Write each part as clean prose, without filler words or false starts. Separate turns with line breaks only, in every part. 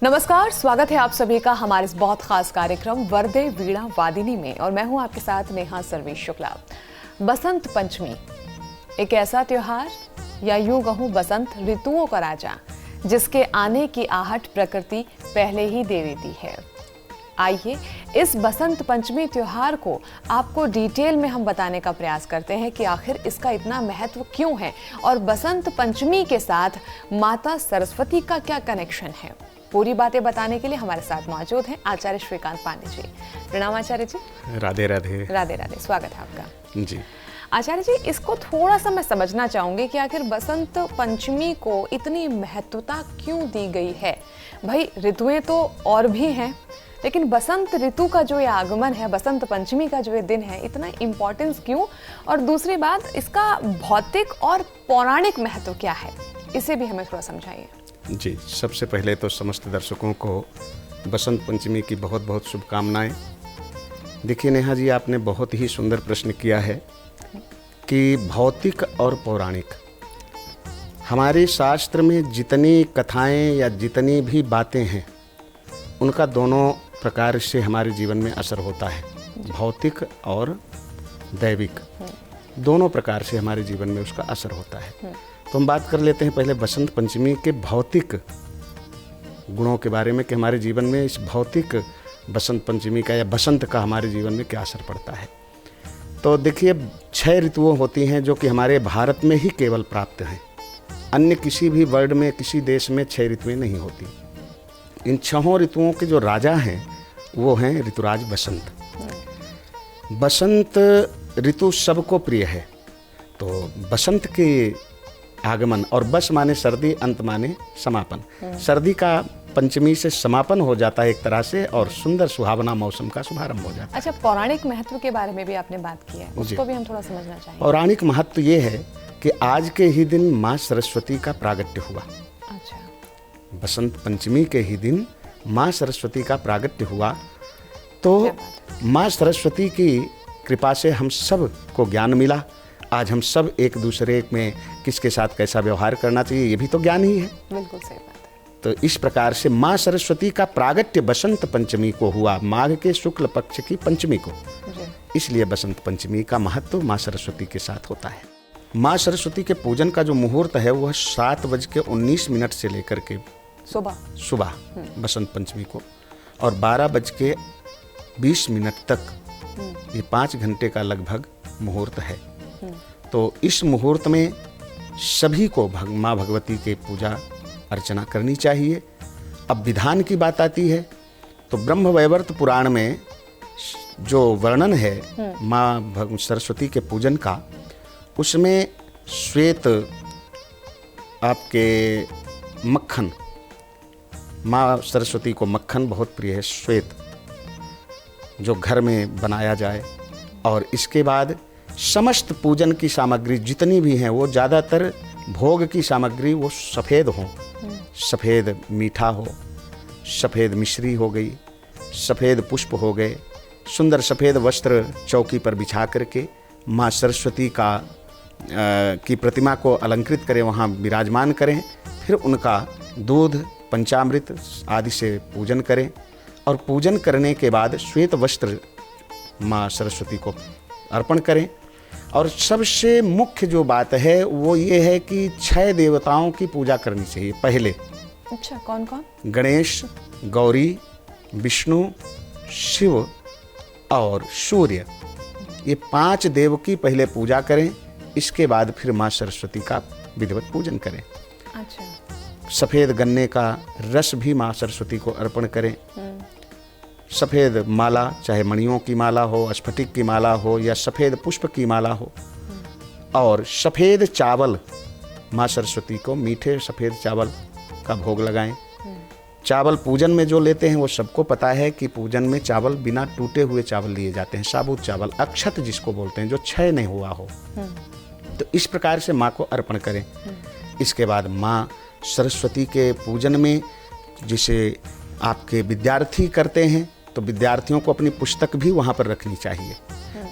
नमस्कार, स्वागत है आप सभी का हमारे इस बहुत खास कार्यक्रम वरदे वीणा वादिनी में और मैं हूं आपके साथ नेहा सर्वेश शुक्ला। बसंत पंचमी एक ऐसा त्योहार या यूं कहूं बसंत ऋतुओं का राजा जिसके आने की आहट प्रकृति पहले ही दे देती है। आइए इस बसंत पंचमी त्योहार को आपको डिटेल में हम बताने का प्रयास करते हैं कि आखिर इसका इतना महत्व क्यों है और बसंत पंचमी के साथ माता सरस्वती का क्या कनेक्शन है। पूरी बातें बताने के लिए हमारे साथ मौजूद हैं आचार्य श्रीकांत पांडे जी। प्रणाम आचार्य जी।
राधे राधे।
राधे राधे, स्वागत है आपका
जी।
आचार्य जी, इसको थोड़ा सा मैं समझना चाहूंगी कि आखिर बसंत पंचमी को इतनी महत्वता क्यों दी गई है। भाई ऋतुएं तो और भी हैं, लेकिन बसंत ऋतु का जो ये आगमन है, बसंत पंचमी का जो ये दिन है, इतना इम्पोर्टेंस क्यों, और दूसरी बात इसका भौतिक और पौराणिक महत्व क्या है, इसे भी हमें थोड़ा समझाइए।
जी, सबसे पहले तो समस्त दर्शकों को बसंत पंचमी की बहुत बहुत शुभकामनाएं। देखिए नेहा जी, आपने बहुत ही सुंदर प्रश्न किया है कि भौतिक और पौराणिक, हमारे शास्त्र में जितनी कथाएं या जितनी भी बातें हैं उनका दोनों प्रकार से हमारे जीवन में असर होता है। भौतिक और दैविक दोनों प्रकार से हमारे जीवन में उसका असर होता है। तो हम बात कर लेते हैं पहले बसंत पंचमी के भौतिक गुणों के बारे में कि हमारे जीवन में इस भौतिक बसंत पंचमी का या बसंत का हमारे जीवन में क्या असर पड़ता है। तो देखिए, 6 ऋतुएं होती हैं जो कि हमारे भारत में ही केवल प्राप्त हैं। अन्य किसी भी वर्ल्ड में, किसी देश में 6 ऋतुएं नहीं होती। इन 6 ऋतुओं के जो राजा हैं वो हैं ऋतुराज बसंत। बसंत ऋतु सबको प्रिय है। तो बसंत के आगमन, और बस माने सर्दी, अंत माने समापन। सर्दी का पंचमी से समापन हो जाता है एक तरह से, और सुंदर सुहावना मौसम का शुभारंभ हो जाता है।
अच्छा, पौराणिक महत्व के बारे में भी आपने बात की है, उसको भी हम थोड़ा समझना चाहेंगे।
पौराणिक महत्व ये है कि आज के ही दिन माँ सरस्वती का प्रागट्य हुआ।
अच्छा।
बसंत पंचमी के ही दिन माँ सरस्वती का प्रागट्य हुआ। तो माँ सरस्वती की कृपा से हम सब को ज्ञान मिला। आज हम सब एक दूसरे में किसके साथ कैसा व्यवहार करना चाहिए, ये भी तो ज्ञान ही है।
बिल्कुल सही बात है।
तो इस प्रकार से माँ सरस्वती का प्रागट्य बसंत पंचमी को हुआ, माघ के शुक्ल पक्ष की पंचमी को। इसलिए बसंत पंचमी का महत्व माँ सरस्वती के साथ होता है। माँ सरस्वती के पूजन का जो मुहूर्त है वह 7:19 से लेकर के सुबह बसंत पंचमी को, और 12:20 तक, ये 5 घंटे का लगभग मुहूर्त है। तो इस मुहूर्त में सभी को माँ भगवती के पूजा अर्चना करनी चाहिए। अब विधान की बात आती है तो ब्रह्मवैवर्त पुराण में जो वर्णन है माँ सरस्वती के पूजन का, उसमें श्वेत आपके मक्खन, माँ सरस्वती को मक्खन बहुत प्रिय है, श्वेत जो घर में बनाया जाए। और इसके बाद समस्त पूजन की सामग्री जितनी भी हैं वो ज़्यादातर भोग की सामग्री वो सफ़ेद हो, सफ़ेद मीठा हो, सफ़ेद मिश्री हो गई, सफ़ेद पुष्प हो गए, सुंदर सफ़ेद वस्त्र चौकी पर बिछा करके माँ सरस्वती की प्रतिमा को अलंकृत करें, वहाँ विराजमान करें। फिर उनका दूध, पंचामृत आदि से पूजन करें, और पूजन करने के बाद श्वेत वस्त्र माँ सरस्वती को अर्पण करें। और सबसे मुख्य जो बात है वो ये है कि 6 देवताओं की पूजा करनी चाहिए पहले।
अच्छा, कौन कौन?
गणेश, गौरी, विष्णु, शिव और सूर्य, ये 5 देव की पहले पूजा करें। इसके बाद फिर माँ सरस्वती का विधिवत पूजन करें।
अच्छा।
सफ़ेद गन्ने का रस भी माँ सरस्वती को अर्पण करें। सफ़ेद माला, चाहे मणियों की माला हो, स्फटिक की माला हो, या सफ़ेद पुष्प की माला हो, और सफ़ेद चावल माँ सरस्वती को, मीठे सफ़ेद चावल का भोग लगाएं। चावल पूजन में जो लेते हैं वो सबको पता है कि पूजन में चावल बिना टूटे हुए चावल लिए जाते हैं, साबुत चावल, अक्षत जिसको बोलते हैं, जो क्षय नहीं हुआ हो। तो इस प्रकार से माँ को अर्पण करें। इसके बाद माँ सरस्वती के पूजन में जिसे आपके विद्यार्थी करते हैं, तो विद्यार्थियों को अपनी पुस्तक भी वहाँ पर रखनी चाहिए।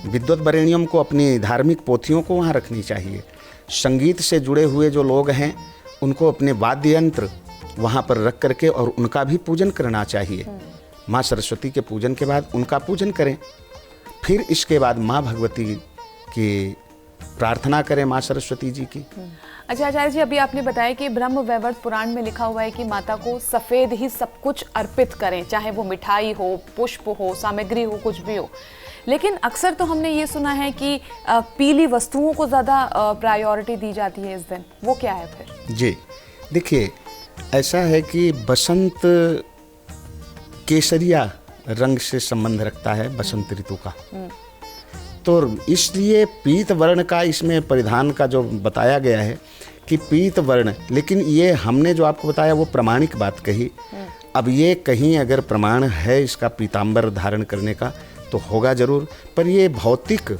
विद्वत वरेण्यम को अपनी धार्मिक पोथियों को वहाँ रखनी चाहिए। संगीत से जुड़े हुए जो लोग हैं उनको अपने वाद्य यंत्र वहाँ पर रख करके और उनका भी पूजन करना चाहिए। माँ सरस्वती के पूजन के बाद उनका पूजन करें, फिर इसके बाद माँ भगवती की प्रार्थना करें, माँ सरस्वती जी की।
अच्छा आचार्य जी, अभी आपने बताया कि ब्रह्म वैवर्त पुराण में लिखा हुआ है कि माता को सफ़ेद ही सब कुछ अर्पित करें, चाहे वो मिठाई हो, पुष्प हो, सामग्री हो, कुछ भी हो। लेकिन अक्सर तो हमने ये सुना है कि पीली वस्तुओं को ज़्यादा प्रायोरिटी दी जाती है इस दिन, वो क्या है फिर?
जी देखिए, ऐसा है कि बसंत केसरिया रंग से संबंध रखता है, बसंत ऋतु का। तो इसलिए पीत वर्ण का इसमें परिधान का जो बताया गया है कि पीत वर्ण, लेकिन ये हमने जो आपको बताया वो प्रामाणिक बात कही। अब ये कहीं अगर प्रमाण है इसका पीतांबर धारण करने का तो होगा जरूर, पर ये भौतिक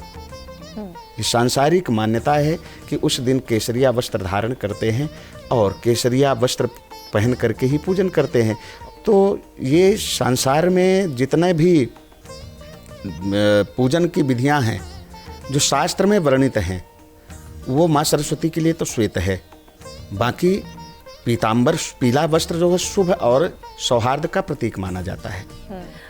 सांसारिक मान्यता है कि उस दिन केसरिया वस्त्र धारण करते हैं और केसरिया वस्त्र पहन करके ही पूजन करते हैं। तो ये संसार में जितने भी पूजन की विधियां हैं जो शास्त्र में वर्णित हैं, वो माँ सरस्वती के लिए तो श्वेत है। बाकी पीतांबर, पीला वस्त्र जो है शुभ और सौहार्द का प्रतीक माना जाता है।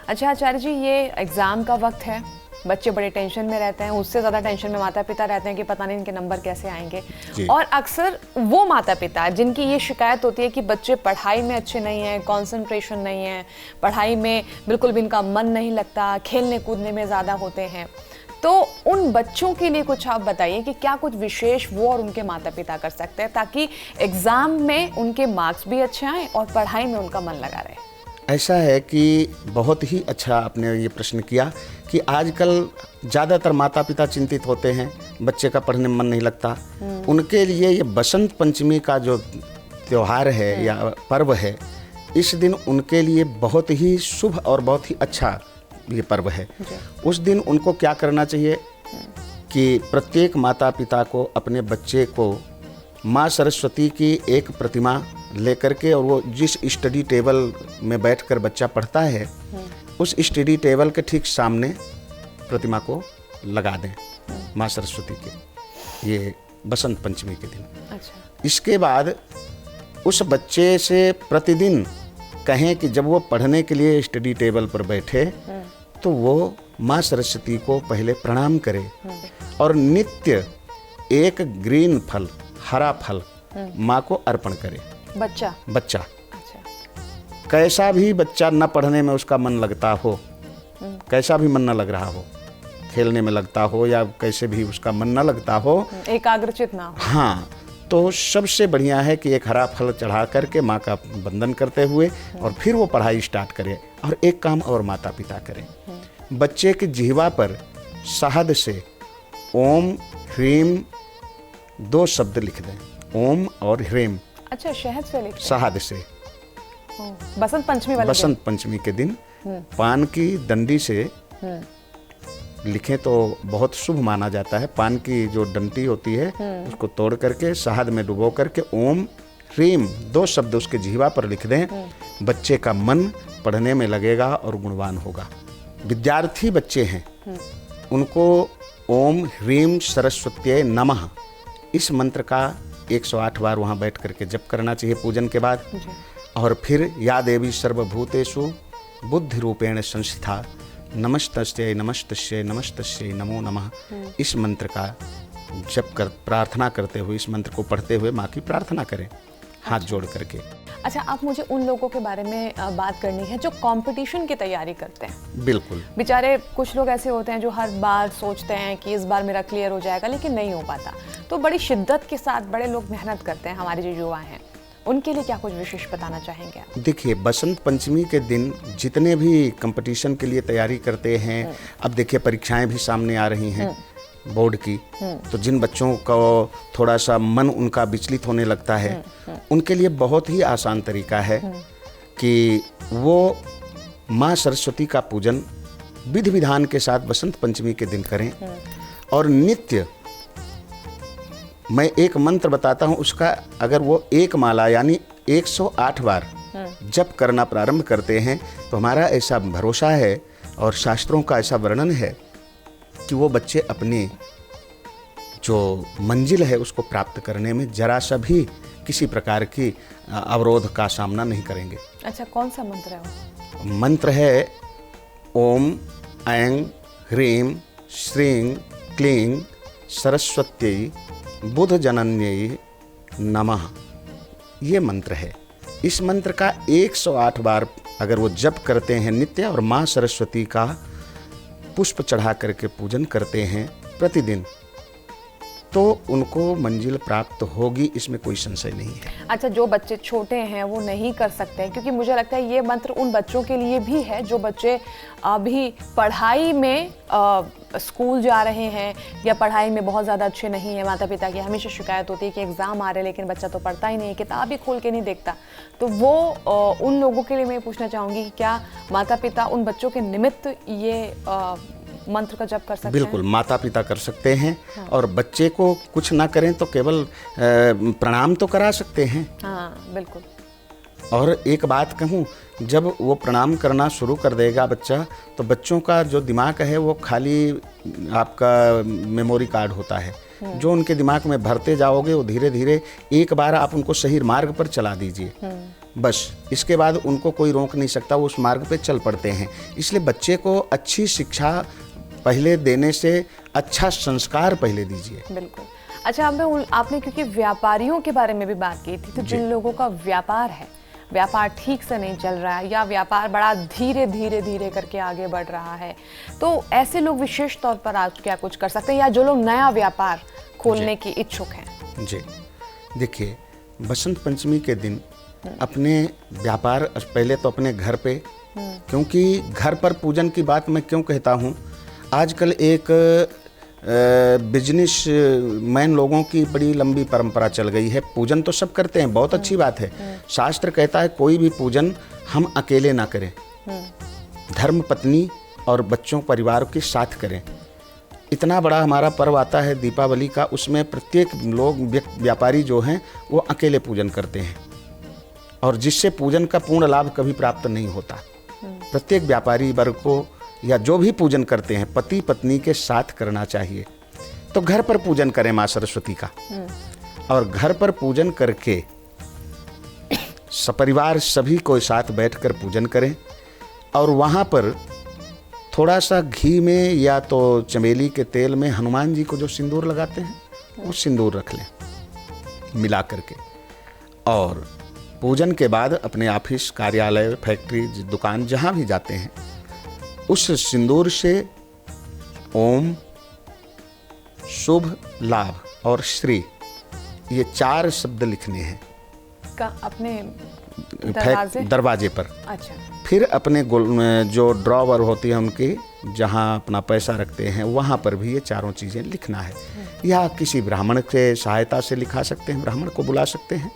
अच्छा आचार्य जी, ये एग्ज़ाम का वक्त है, बच्चे बड़े टेंशन में रहते हैं, उससे ज़्यादा टेंशन में माता पिता रहते हैं कि पता नहीं इनके नंबर कैसे आएंगे। और अक्सर वो माता पिता जिनकी ये शिकायत होती है कि बच्चे पढ़ाई में अच्छे नहीं हैं, कंसंट्रेशन नहीं है, पढ़ाई में बिल्कुल भी इनका मन नहीं लगता, खेलने कूदने में ज़्यादा होते हैं, तो उन बच्चों के लिए कुछ आप बताइए कि क्या कुछ विशेष वो और उनके माता पिता कर सकते हैं ताकि एग्ज़ाम में उनके मार्क्स भी अच्छे आएँ और पढ़ाई में उनका मन लगा रहे।
ऐसा है कि बहुत ही अच्छा आपने ये प्रश्न किया कि आजकल ज़्यादातर माता पिता चिंतित होते हैं, बच्चे का पढ़ने में मन नहीं लगता। उनके लिए ये बसंत पंचमी का जो त्यौहार है या पर्व है, इस दिन उनके लिए बहुत ही शुभ और बहुत ही अच्छा ये पर्व है। उस दिन उनको क्या करना चाहिए कि प्रत्येक माता पिता को अपने बच्चे को माँ सरस्वती की एक प्रतिमा लेकर के, और वो जिस स्टडी टेबल में बैठकर बच्चा पढ़ता है उस स्टडी टेबल के ठीक सामने प्रतिमा को लगा दें माँ सरस्वती के, ये बसंत पंचमी के दिन।
अच्छा।
इसके बाद उस बच्चे से प्रतिदिन कहें कि जब वो पढ़ने के लिए स्टडी टेबल पर बैठे तो वो माँ सरस्वती को पहले प्रणाम करे और नित्य एक ग्रीन फल, हरा फल माँ को अर्पण करे। बच्चा
अच्छा।
कैसा भी बच्चा न पढ़ने में उसका मन लगता हो, कैसा भी मन न लग रहा हो, खेलने में लगता हो या कैसे भी उसका मन न लगता हो,
एकाग्रचित ना हो,
हाँ, तो सबसे बढ़िया है कि एक हरा फल चढ़ा करके माँ का वंदन करते हुए और फिर वो पढ़ाई स्टार्ट करे। और एक काम और माता पिता करें, बच्चे की जिह्वा पर शहद से ओम ह्रीम 2 शब्द लिख दें, ओम और ह्रीम।
अच्छा, शहद से लिखते हैं?
शहद से।
बसंत पंचमी वाले
बसंत पंचमी के दिन पान की डंडी से लिखें तो बहुत शुभ माना जाता है। पान की जो डंडी होती है उसको तोड़ करके शहद में डुबो करके ओम ह्रीम 2 शब्द उसके जिह्वा पर लिख दें, बच्चे का मन पढ़ने में लगेगा और गुणवान होगा। विद्यार्थी बच्चे हैं, उनको ओम ह्रीम सरस्वत्यै नमः इस मंत्र का 108 बार वहाँ बैठ करके जप करना चाहिए पूजन के बाद। और फिर या देवी सर्वभूतेषु बुद्धि रूपेण संस्थिता नमस्तस्यै नमस्तस्यै नमस्तस्यै नमो नमः इस मंत्र का जप कर प्रार्थना करते हुए, इस मंत्र को पढ़ते हुए माँ की प्रार्थना करें हाथ जोड़ करके।
अच्छा, आप मुझे उन लोगों के बारे में बात करनी है जो कंपटीशन की तैयारी करते हैं।
बिल्कुल।
बेचारे कुछ लोग ऐसे होते हैं जो हर बार सोचते हैं कि इस बार मेरा क्लियर हो जाएगा, लेकिन नहीं हो पाता। तो बड़ी शिद्दत के साथ बड़े लोग मेहनत करते हैं, हमारे जो युवा हैं, उनके लिए क्या कुछ विशेष बताना चाहेंगे आप? देखिए,
बसंत पंचमी के दिन जितने भी कंपटीशन के लिए तैयारी करते हैं, अब देखिए परीक्षाएं भी सामने आ रही हैं बोर्ड की, तो जिन बच्चों को थोड़ा सा मन उनका विचलित होने लगता है, उनके लिए बहुत ही आसान तरीका है कि वो माँ सरस्वती का पूजन विधि विधान के साथ बसंत पंचमी के दिन करें। और नित्य मैं एक मंत्र बताता हूँ, उसका अगर वो एक माला यानी 108 बार जप करना प्रारंभ करते हैं तो हमारा ऐसा भरोसा है और शास्त्रों का ऐसा वर्णन है कि वो बच्चे अपने जो मंजिल है उसको प्राप्त करने में जरा सा भी किसी प्रकार की अवरोध का सामना नहीं करेंगे।
अच्छा, कौन सा मंत्र है वो?
मंत्र है ओम ऐं ह्रीं श्रीं क्लीं सरस्वत्यै बुध जनन्यै नमः। ये मंत्र है। इस मंत्र का 108 बार अगर वो जप करते हैं नित्य और माँ सरस्वती का पुष्प चढ़ा करके पूजन करते हैं प्रतिदिन, तो उनको मंजिल प्राप्त होगी, इसमें कोई संशय नहीं है।
अच्छा, जो बच्चे छोटे हैं वो नहीं कर सकते हैं, क्योंकि मुझे लगता है ये मंत्र उन बच्चों के लिए भी है जो बच्चे अभी पढ़ाई में स्कूल जा रहे हैं या पढ़ाई में बहुत ज़्यादा अच्छे नहीं है। माता पिता की हमेशा शिकायत होती है कि एग्ज़ाम आ रहे हैं लेकिन बच्चा तो पढ़ता ही नहीं, किताब ही खोल के नहीं देखता। तो वो उन लोगों के लिए मैं पूछना चाहूँगी कि क्या माता पिता उन बच्चों के निमित्त ये मंत्र का जप कर सकते हैं?
बिल्कुल, माता पिता कर सकते हैं। हाँ। और बच्चे को कुछ ना करें तो केवल प्रणाम तो करा सकते हैं।
हाँ, बिल्कुल।
और एक बात कहूँ, जब वो प्रणाम करना शुरू कर देगा बच्चा, तो बच्चों का जो दिमाग है वो खाली आपका मेमोरी कार्ड होता है, जो उनके दिमाग में भरते जाओगे वो धीरे धीरे एक बार आप उनको सही मार्ग पर चला दीजिए, बस इसके बाद उनको कोई रोक नहीं सकता, वो उस मार्ग पे चल पड़ते हैं। इसलिए बच्चे को अच्छी शिक्षा पहले देने से अच्छा संस्कार पहले दीजिए।
बिल्कुल। अच्छा, आपने क्योंकि व्यापारियों के बारे में भी बात की थी, तो जिन लोगों का व्यापार है, व्यापार ठीक से नहीं चल रहा है या व्यापार बड़ा धीरे धीरे करके आगे बढ़ रहा है, तो ऐसे लोग विशेष तौर पर आज क्या कुछ कर सकते हैं, या जो लोग नया व्यापार खोलने की इच्छुक हैं?
जी, देखिए, बसंत पंचमी के दिन अपने व्यापार पहले तो अपने घर पे, क्योंकि घर पर पूजन की बात मैं क्यों कहता हूँ, आजकल एक बिजनेस मैन लोगों की बड़ी लंबी परंपरा चल गई है। पूजन तो सब करते हैं, बहुत अच्छी बात है। शास्त्र कहता है कोई भी पूजन हम अकेले ना करें, धर्म पत्नी और बच्चों परिवार के साथ करें। इतना बड़ा हमारा पर्व आता है दीपावली का, उसमें प्रत्येक लोग व्यापारी जो हैं वो अकेले पूजन करते हैं, और जिससे पूजन का पूर्ण लाभ कभी प्राप्त नहीं होता। प्रत्येक व्यापारी वर्ग को या जो भी पूजन करते हैं पति पत्नी के साथ करना चाहिए। तो घर पर पूजन करें माँ सरस्वती का, और घर पर पूजन करके सपरिवार सभी को साथ बैठकर पूजन करें, और वहाँ पर थोड़ा सा घी में या तो चमेली के तेल में हनुमान जी को जो सिंदूर लगाते हैं वो सिंदूर रख लें मिला करके, और पूजन के बाद अपने ऑफिस, कार्यालय, फैक्ट्री, दुकान जहाँ भी जाते हैं उस सिंदूर से ओम, शुभ, लाभ और श्री, ये 4 शब्द लिखने हैं
अपने
दरवाजे पर।
अच्छा।
फिर अपने जो ड्रॉवर होती है उनकी, जहाँ अपना पैसा रखते हैं, वहाँ पर भी ये 4 चीज़ें लिखना है। या किसी ब्राह्मण के सहायता से लिखा सकते हैं, ब्राह्मण को बुला सकते हैं,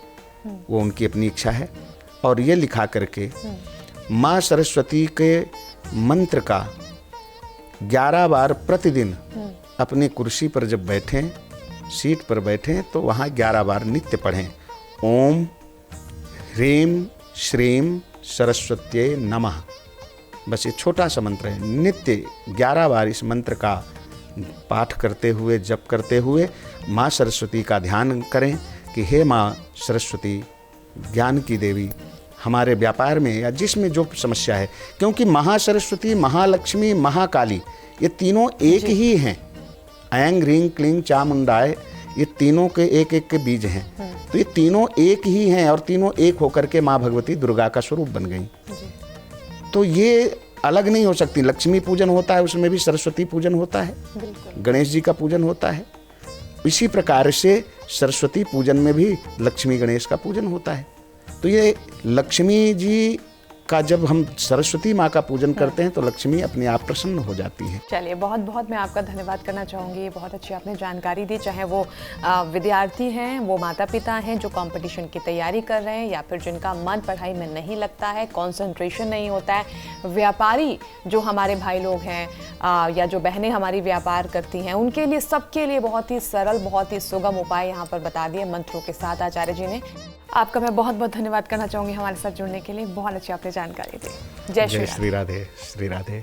वो उनकी अपनी इच्छा है। और ये लिखा करके माँ सरस्वती के मंत्र का 11 बार प्रतिदिन अपनी कुर्सी पर जब बैठें, सीट पर बैठें, तो वहाँ 11 बार नित्य पढ़ें। ओम ह्रीं श्रीं सरस्वत्यै नमः। बस ये छोटा सा मंत्र है, नित्य 11 बार इस मंत्र का पाठ करते हुए, जप करते हुए माँ सरस्वती का ध्यान करें कि हे माँ सरस्वती, ज्ञान की देवी, हमारे व्यापार में या जिसमें जो समस्या है, क्योंकि महासरस्वती, महालक्ष्मी, महाकाली ये तीनों एक ही हैं। ऐं ह्रीं क्लीं चामुंडाय, ये तीनों के एक एक के बीज हैं। तो ये तीनों एक ही हैं और तीनों एक होकर के माँ भगवती दुर्गा का स्वरूप बन गई। तो ये अलग नहीं हो सकती। लक्ष्मी पूजन होता है, उसमें भी सरस्वती पूजन होता है, गणेश जी का पूजन होता है। इसी प्रकार से सरस्वती पूजन में भी लक्ष्मी गणेश का पूजन होता है। तो ये लक्ष्मी जी का जब हम सरस्वती माँ का पूजन करते हैं तो लक्ष्मी अपने आप प्रसन्न हो जाती है।
चलिए, बहुत बहुत मैं आपका धन्यवाद करना चाहूँगी। बहुत अच्छी आपने जानकारी दी, चाहे वो विद्यार्थी हैं, वो माता पिता हैं जो कंपटीशन की तैयारी कर रहे हैं, या फिर जिनका मन पढ़ाई में नहीं लगता है, कंसंट्रेशन नहीं होता है, व्यापारी जो हमारे भाई लोग हैं या जो बहनें हमारी व्यापार करती हैं, उनके लिए, सबके लिए बहुत ही सरल, बहुत ही सुगम उपाय यहाँ पर बता दिए मंत्रों के साथ आचार्य जी ने। आपका मैं बहुत बहुत धन्यवाद करना चाहूँगी हमारे साथ जुड़ने के लिए। बहुत अच्छी आपने जानकारी दी। जय श्री राधे।
श्री राधे।